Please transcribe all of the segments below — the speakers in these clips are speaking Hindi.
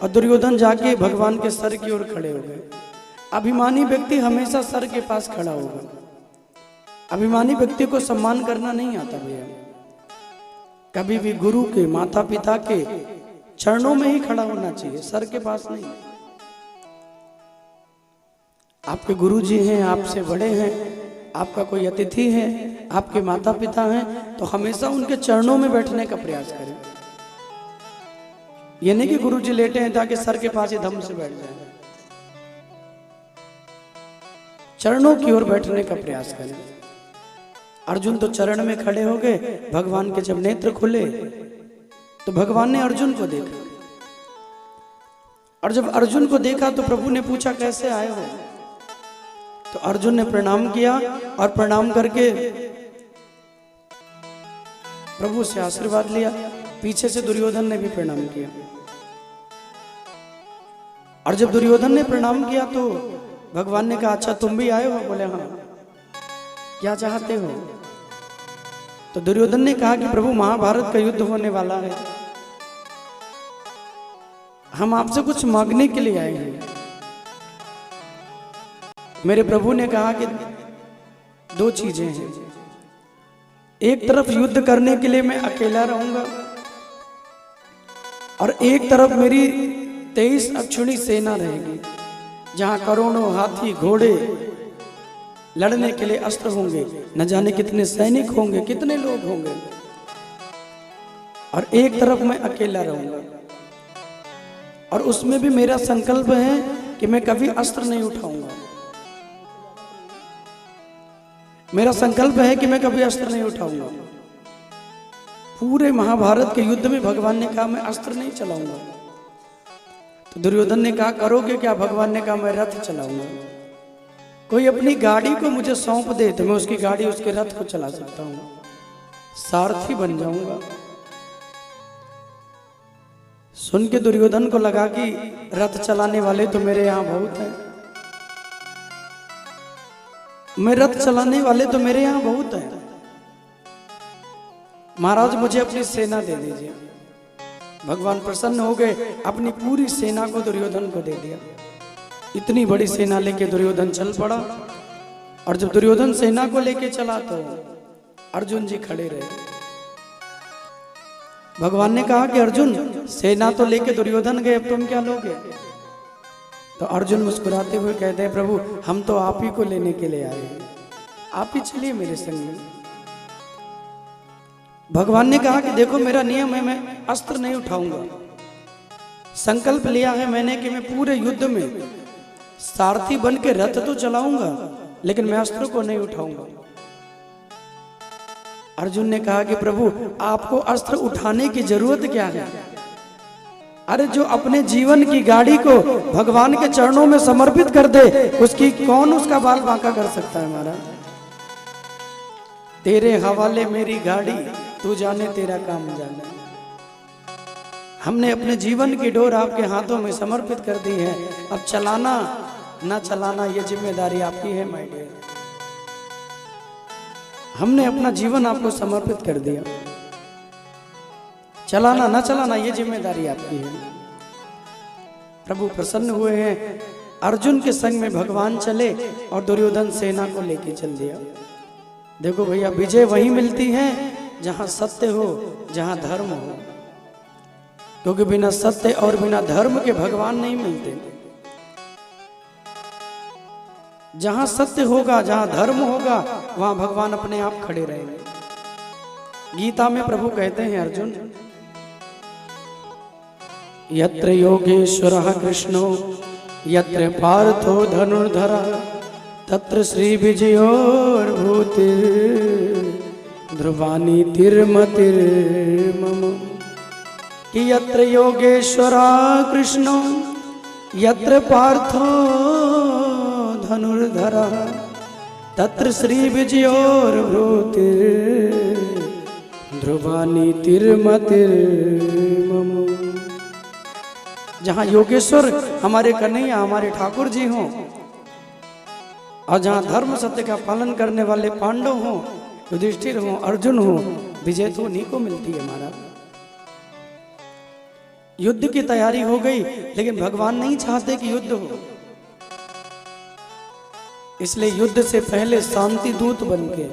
और दुर्योधन जाके भगवान के सर की ओर खड़े हो गए। अभिमानी व्यक्ति हमेशा सर के पास खड़ा होगा। अभिमानी व्यक्ति को सम्मान करना नहीं आता भैया। कभी भी गुरु के, माता पिता के चरणों में ही खड़ा होना चाहिए, सर के पास नहीं। आपके गुरु जी हैं, आपसे बड़े हैं, आपका कोई अतिथि है, आपके माता पिता हैं, तो हमेशा उनके चरणों में बैठने का प्रयास करें। ये नहीं कि गुरु जी लेटे हैं ताकि सर के पास ही धम से बैठ जाए। चरणों की ओर बैठने का प्रयास करें। अर्जुन तो चरण में खड़े हो गए। भगवान के जब नेत्र खुले तो भगवान ने अर्जुन को देखा, और जब अर्जुन को देखा तो प्रभु ने पूछा कैसे आए हो। तो अर्जुन ने प्रणाम किया और प्रणाम करके प्रभु से आशीर्वाद लिया। पीछे से दुर्योधन ने भी प्रणाम किया, और जब दुर्योधन ने प्रणाम किया तो भगवान ने कहा अच्छा तुम भी आए हो। बोले हाँ, क्या चाहते हो। तो दुर्योधन ने कहा कि प्रभु महाभारत का युद्ध होने वाला है, हम आपसे कुछ मांगने के लिए आए हैं। मेरे प्रभु ने कहा कि दो चीजें हैं, एक तरफ युद्ध करने के लिए मैं अकेला रहूंगा, और एक तरफ मेरी 23 अक्षुणी सेना रहेगी, जहां करोड़ों हाथी घोड़े लड़ने के लिए अस्त्र होंगे, न जाने कितने सैनिक होंगे, कितने लोग होंगे, और एक तरफ मैं अकेला रहूंगा। और उसमें भी मेरा संकल्प है कि मैं कभी अस्त्र नहीं उठाऊंगा। मेरा संकल्प है कि मैं कभी अस्त्र नहीं उठाऊंगा। पूरे महाभारत के युद्ध में भगवान ने कहा मैं अस्त्र नहीं चलाऊंगा। तो दुर्योधन ने कहा करोगे क्या। भगवान ने कहा मैं रथ चलाऊंगा। कोई अपनी गाड़ी को मुझे सौंप दे तो मैं उसकी गाड़ी, उसके रथ को चला सकता हूं, सारथी बन जाऊंगा। सुन के दुर्योधन को लगा कि रथ चलाने वाले तो मेरे यहां बहुत हैं, मैं रथ चलाने वाले तो मेरे यहां बहुत हैं, महाराज मुझे अपनी सेना दे दीजिए। भगवान प्रसन्न हो गए, अपनी पूरी सेना को दुर्योधन को दे दिया। इतनी बड़ी सेना लेके दुर्योधन चल पड़ा, और जब दुर्योधन सेना को लेके चला तो अर्जुन जी खड़े रहे। भगवान ने कहा कि अर्जुन सेना तो लेके दुर्योधन गए, अब तुम क्या लोगे। तो अर्जुन मुस्कुराते हुए कहते हैं प्रभु हम तो आप ही को लेने के लिए आए हैं, आप ही चलिए मेरे संग में। भगवान ने कहा कि देखो मेरा नियम है, मैं अस्त्र नहीं उठाऊंगा। संकल्प लिया है मैंने कि मैं पूरे युद्ध में सारथी बन के रथ तो चलाऊंगा, लेकिन मैं अस्त्र को नहीं उठाऊंगा। अर्जुन ने कहा कि प्रभु आपको अस्त्र उठाने की जरूरत क्या है। अरे जो अपने जीवन की गाड़ी को भगवान के चरणों में समर्पित कर दे, उसकी कौन उसका बाल बांका कर सकता है। हमारा तेरे हवाले मेरी गाड़ी, तू जाने तेरा काम जाने। हमने अपने जीवन की डोर आपके हाथों में समर्पित कर दी है, अब चलाना ना चलाना ये जिम्मेदारी आपकी है माय डियर। हमने अपना जीवन आपको समर्पित कर दिया, चलाना ना चलाना ये जिम्मेदारी आपकी है। प्रभु प्रसन्न हुए हैं, अर्जुन के संग में भगवान चले और दुर्योधन सेना को लेके चल दिया। देखो भैया विजय वहीं मिलती है जहां सत्य हो, जहां धर्म हो, क्योंकि बिना सत्य और बिना धर्म के भगवान नहीं मिलते। जहां सत्य होगा, जहां धर्म होगा, वहां भगवान अपने आप खड़े रहेंगे। गीता में प्रभु कहते हैं अर्जुन यत्र योगेश्वरः कृष्णो यत्र पार्थो धनुर्धरः तत्र श्री विजयोर्भूतिर् ध्रुवानी तिर्मतिर्मम। कि यत्र योगेश्वरः कृष्णो यत्र पार्थो धनुर्धरः तत्र श्री विजयोर्भूतिर् ध्रुवानी तिर्मतिर्मम। जहाँ योगेश्वर हमारे कन्हैया हमारे ठाकुर जी हों, और जहाँ धर्म सत्य का पालन करने वाले पांडव हों, युधिष्ठिर हों, अर्जुन हों, विजय तो उन्हीं को मिलती है। हमारा युद्ध की तैयारी हो गई, लेकिन भगवान नहीं चाहते कि युद्ध हो, इसलिए युद्ध से पहले शांति दूत बनके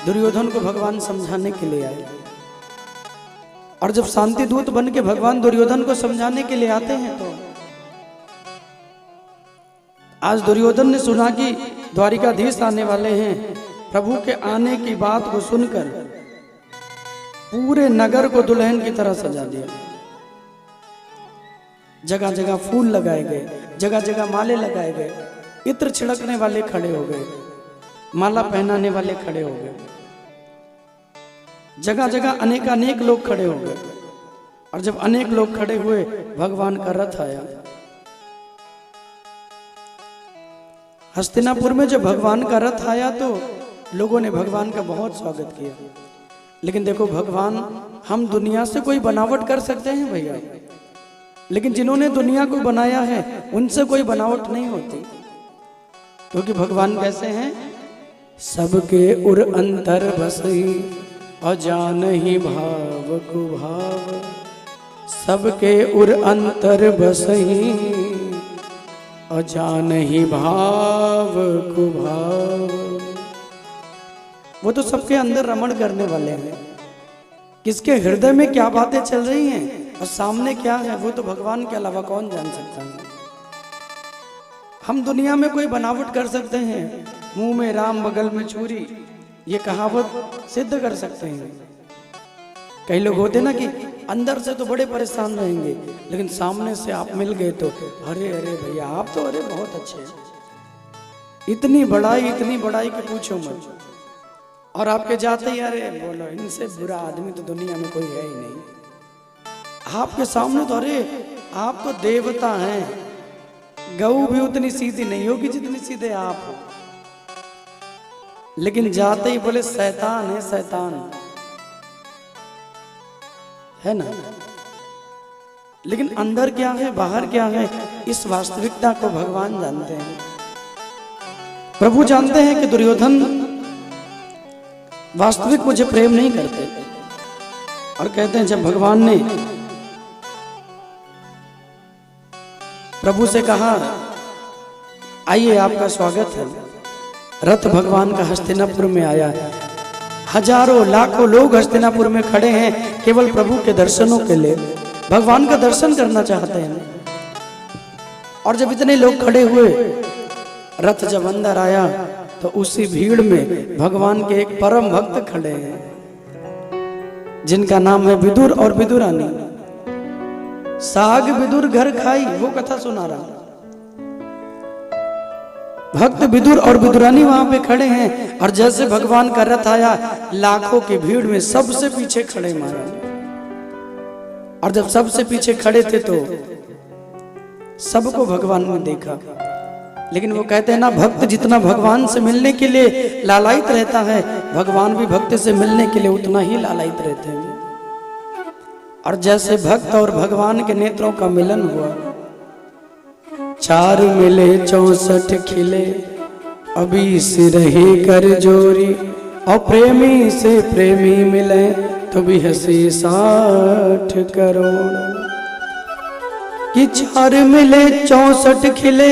दुर्योधन को भगवान समझाने के लिए आए। और जब शांति दूत बन के भगवान दुर्योधन को समझाने के लिए आते हैं, तो आज दुर्योधन ने सुना कि द्वारिकाधीश आने वाले हैं। प्रभु के आने की बात को सुनकर पूरे नगर को दुल्हन की तरह सजा दिया। जगह जगह फूल लगाए गए, जगह जगह माले लगाए गए, इत्र छिड़कने वाले खड़े हो गए, माला पहनाने वाले खड़े हो गए, जगह जगह अनेक लोग खड़े हो गए। और जब अनेक लोग खड़े हुए, भगवान का रथ आया। हस्तिनापुर में जब भगवान का रथ आया तो लोगों ने भगवान का बहुत स्वागत किया। लेकिन देखो भगवान, हम दुनिया से कोई बनावट कर सकते हैं भैया, लेकिन जिन्होंने दुनिया को बनाया है उनसे कोई बनावट नहीं होती, क्योंकि भगवान कैसे हैं? सबके उर अंतर बसई अजानहि भाव को भाव, सबके उर अंतर बसई अजानहि भाव को भाव। वो तो सबके अंदर रमण करने वाले हैं। किसके हृदय में क्या बातें चल रही हैं और सामने क्या है, वो तो भगवान के अलावा कौन जान सकता है। हम दुनिया में कोई बनावट कर सकते हैं, मुंह में राम बगल में छुरी, ये कहावत सिद्ध कर सकते हैं। कई लोग होते ना कि अंदर से तो बड़े परेशान रहेंगे, लेकिन सामने से आप मिल गए तो अरे अरे भैया आप तो अरे बहुत अच्छे हैं, इतनी बड़ाई कि पूछो मत। और आपके जाते ही अरे बोलो इनसे बुरा आदमी तो दुनिया में कोई है ही नहीं। आपके सामने तो अरे आप तो देवता हैं, गऊ भी उतनी सीधी नहीं होगी जितनी सीधे आप हो। लेकिन जाते ही बोले शैतान है, शैतान है ना। लेकिन अंदर क्या है, बाहर क्या है, इस वास्तविकता को भगवान जानते हैं। प्रभु जानते हैं कि दुर्योधन वास्तविक मुझे प्रेम नहीं करते, और कहते हैं जब भगवान ने प्रभु से कहा आइए आपका स्वागत है, रथ भगवान का हस्तिनापुर में आया है, हजारों लाखों लोग हस्तिनापुर में खड़े हैं केवल प्रभु के दर्शनों के लिए, भगवान का दर्शन करना चाहते हैं। और जब इतने लोग खड़े हुए, रथ जब अंदर आया तो उसी भीड़ में भगवान के एक परम भक्त खड़े हैं जिनका नाम है विदुर और विदुरानी। साग विदुर घर खाई, वो कथा सुना रहा। भक्त विदुर और विदुरानी वहां पे खड़े हैं, और जैसे भगवान का रथ आया, लाखों की भीड़ में सबसे पीछे खड़े महाराज। और जब सबसे पीछे खड़े थे तो सबको भगवान ने देखा। लेकिन वो कहते हैं ना, भक्त जितना भगवान से मिलने के लिए लालायित रहता है, भगवान भी भक्त से मिलने के लिए उतना ही लालायित रहते हैं। और जैसे भक्त और भगवान के नेत्रों का मिलन हुआ, 4 मिले 64 खिले, अभी से रहे कर जोरी, और प्रेमी से प्रेमी मिले तो भी हंसी 60 करोड़। कि 4 मिले 64 खिले,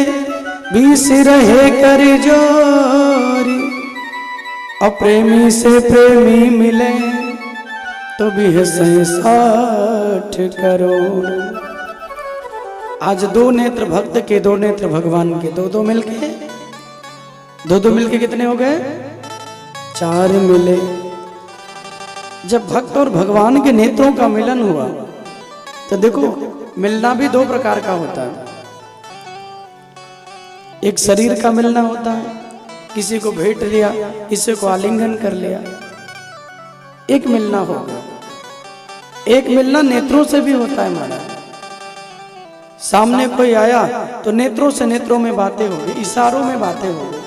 20 रहे कर जोरी, और प्रेमी से प्रेमी मिले तो भी हंसे 60 करोड़। आज 2 नेत्र भक्त के, 2 नेत्र भगवान के, 2-2 मिलके 2-2 मिलके कितने हो गए? 4 मिले। जब भक्त और भगवान के नेत्रों का मिलन हुआ तो देखो, मिलना भी 2 प्रकार का होता है। एक शरीर का मिलना होता है, किसी को भेंट लिया, किसी को आलिंगन कर लिया, एक मिलना होगा। एक मिलना नेत्रों से भी होता है महाराज। सामने कोई आया तो नेत्रों से नेत्रों में बातें हो गई, इशारों में बातें हो गई,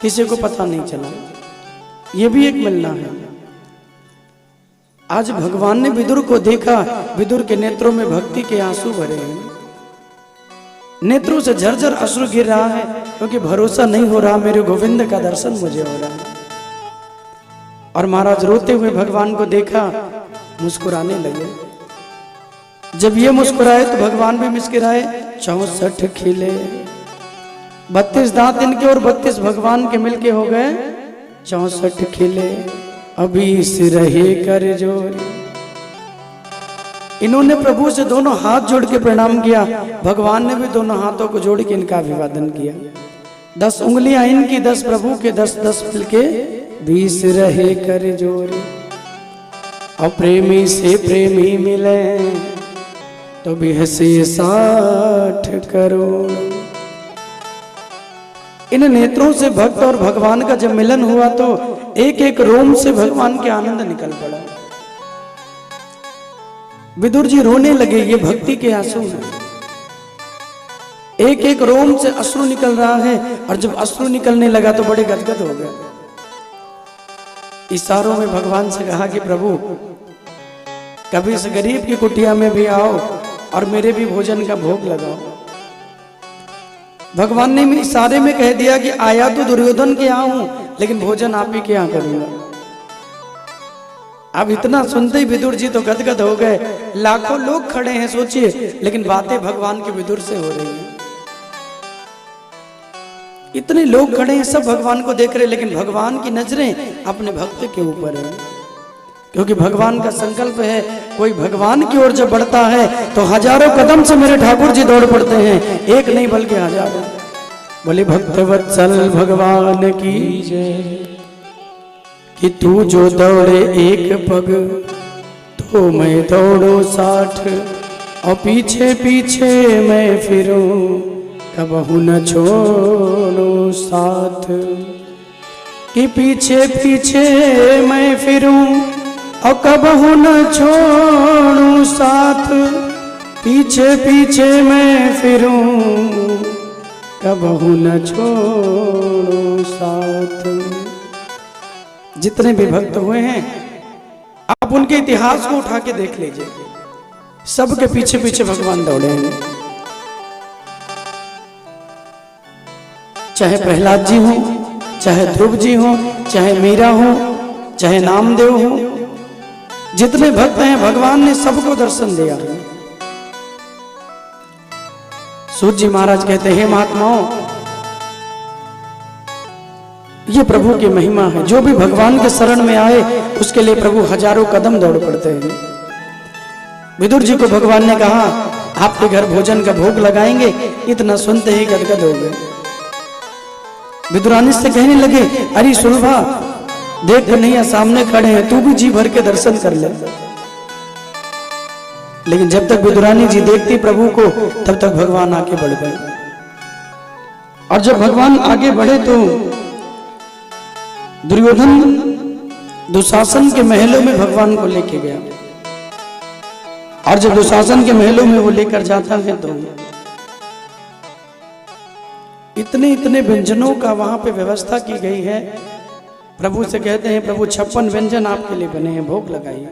किसी को पता नहीं चला, ये भी एक मिलना है। आज भगवान ने विदुर को देखा, विदुर के नेत्रों में भक्ति के आंसू भरे हैं, नेत्रों से झरझर अश्रु गिर रहा है, क्योंकि भरोसा नहीं हो रहा मेरे गोविंद का दर्शन मुझे हो रहा है। और महाराज रोते हुए भगवान को देखा, मुस्कुराने लगे। जब ये मुस्कुराए तो भगवान भी मुस्कुराए। 64 खिले, 32 दांत इनके और 32 भगवान के मिलके हो गए 64 खिले। अभी से रहे कर जोर। इन्होंने प्रभु से दोनों हाथ जोड़ के प्रणाम किया। भगवान ने भी दोनों हाथों को जोड़ के इनका अभिवादन किया। 10 उंगलियां इनकी, 10 प्रभु के, 10 मिलके 20 रहे कर जोर। और प्रेमी से प्रेमी मिले तो भी हंसे 60 करोड़। इन नेत्रों से भक्त और भगवान का जब मिलन हुआ तो एक एक रोम से भगवान के आनंद निकल पड़ा। विदुर जी रोने लगे, ये भक्ति के आंसू हैं। एक एक रोम से अश्रु निकल रहा है, और जब अश्रु निकलने लगा तो बड़े गदगद हो गए। इशारों में भगवान से कहा कि प्रभु कभी इस गरीब की कुटिया में भी आओ और मेरे भी भोजन का भोग लगाओ। भगवान ने इशारे में कह दिया कि आया तो दुर्योधन के यहाँ हूं, लेकिन भोजन आप ही के यहाँ करूंगा। अब इतना सुनते ही विदुर जी तो गदगद हो गए। लाखों लोग खड़े हैं सोचिए, लेकिन बातें भगवान के विदुर से हो रही हैं। इतने लोग खड़े हैं, सब भगवान को देख रहे, लेकिन भगवान की नजरें अपने भक्त के ऊपर है। क्योंकि भगवान का संकल्प है, कोई भगवान की ओर जब बढ़ता है तो हजारों कदम से मेरे ठाकुर जी दौड़ पड़ते हैं, एक नहीं बल्कि हजारों। बोले भक्त वत्सल भगवान की जय। कि तू जो दौड़े एक पग तो मैं दौड़ो 60, और पीछे पीछे मैं फिरूं कबहू न छोड़ो साथ। कि पीछे पीछे मैं फिरूं और कबहू न छोड़ू साथ। पीछे पीछे मैं फिरूं कबहू न छोड़ू साथ। जितने भी भक्त हुए हैं आप उनके इतिहास को उठा के देख लीजिए, सबके पीछे पीछे भगवान दौड़े हैं। चाहे प्रहलाद जी हो, चाहे ध्रुव जी हो, चाहे मीरा हो, चाहे नामदेव हो, जितने भक्त हैं भगवान ने सबको दर्शन दिया। सूत जी महाराज कहते हैं महात्माओं, ये प्रभु की महिमा है। जो भी भगवान के शरण में आए उसके लिए प्रभु हजारों कदम दौड़ पड़ते हैं। विदुर जी को भगवान ने कहा आपके घर भोजन का भोग लगाएंगे, इतना सुनते ही गदगद हो गए। विदुरानी से कहने लगे अरे सुलभा देख कन्हैया सामने खड़े हैं, तू भी जी भर के दर्शन कर ले। लेकिन जब तक विदुरानी जी देखती प्रभु को तब तक भगवान आगे बढ़ गए। और जब भगवान आगे बढ़े तो दुर्योधन दुशासन के महलों में भगवान को लेके गया। और जब दुशासन के महलों में वो लेकर जाता है तो इतने इतने व्यंजनों का वहां पे व्यवस्था की गई है। प्रभु से कहते हैं प्रभु 56 व्यंजन आपके लिए बने हैं, भोग लगाइए।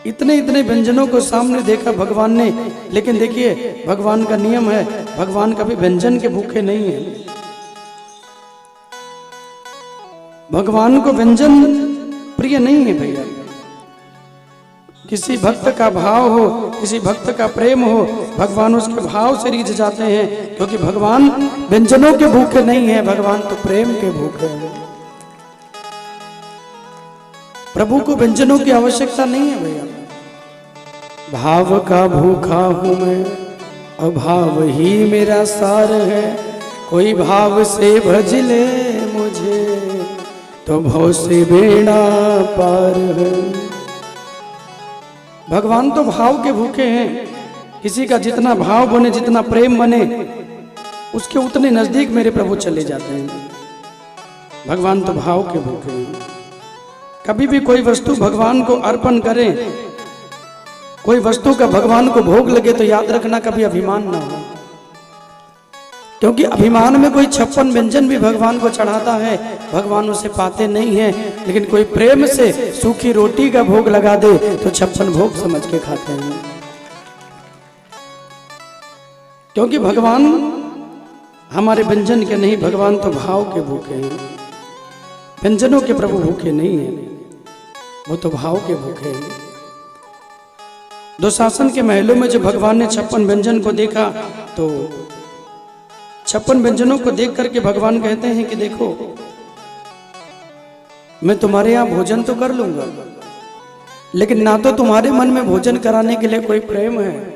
इतने इतने व्यंजनों को सामने देखा भगवान ने, लेकिन देखिए भगवान का नियम है, भगवान कभी व्यंजन के भूखे नहीं है। भगवान को व्यंजन प्रिय नहीं है भैया। किसी भक्त का भाव हो, किसी भक्त का प्रेम हो, भगवान उसके भाव से रीझ जाते हैं। क्योंकि भगवान व्यंजनों के भूखे नहीं है, भगवान तो प्रेम के भूखे हैं। प्रभु को व्यंजनों की आवश्यकता नहीं है भैया। भाव का भूखा हूं मैं और भाव ही मेरा सार है। कोई भाव से भज ले मुझे तो भव से बेड़ा पार है। भगवान तो भाव के भूखे हैं। किसी का जितना भाव बने, जितना प्रेम बने, उसके उतने नजदीक मेरे प्रभु चले जाते हैं। भगवान तो भाव के भूखे हैं। कभी भी कोई वस्तु भगवान को अर्पण करें, कोई वस्तु का भगवान को भोग लगे तो याद रखना कभी अभिमान ना हो। क्योंकि अभिमान में कोई 56 व्यंजन भी भगवान को चढ़ाता है, भगवान उसे पाते नहीं है। लेकिन कोई प्रेम से सूखी रोटी का भोग लगा दे तो 56 भोग समझ के खाते हैं। क्योंकि भगवान हमारे व्यंजन के नहीं, भगवान तो भाव के भूखे हैं। व्यंजनों के प्रभु भूखे नहीं है, वो तो भाव के भूखे हैं। दुशासन के महलों में जब भगवान ने 56 व्यंजन को देखा तो 56 व्यंजनों को देख करके भगवान कहते हैं कि देखो, मैं तुम्हारे यहां भोजन तो कर लूंगा, लेकिन ना तो तुम्हारे मन में भोजन कराने के लिए कोई प्रेम है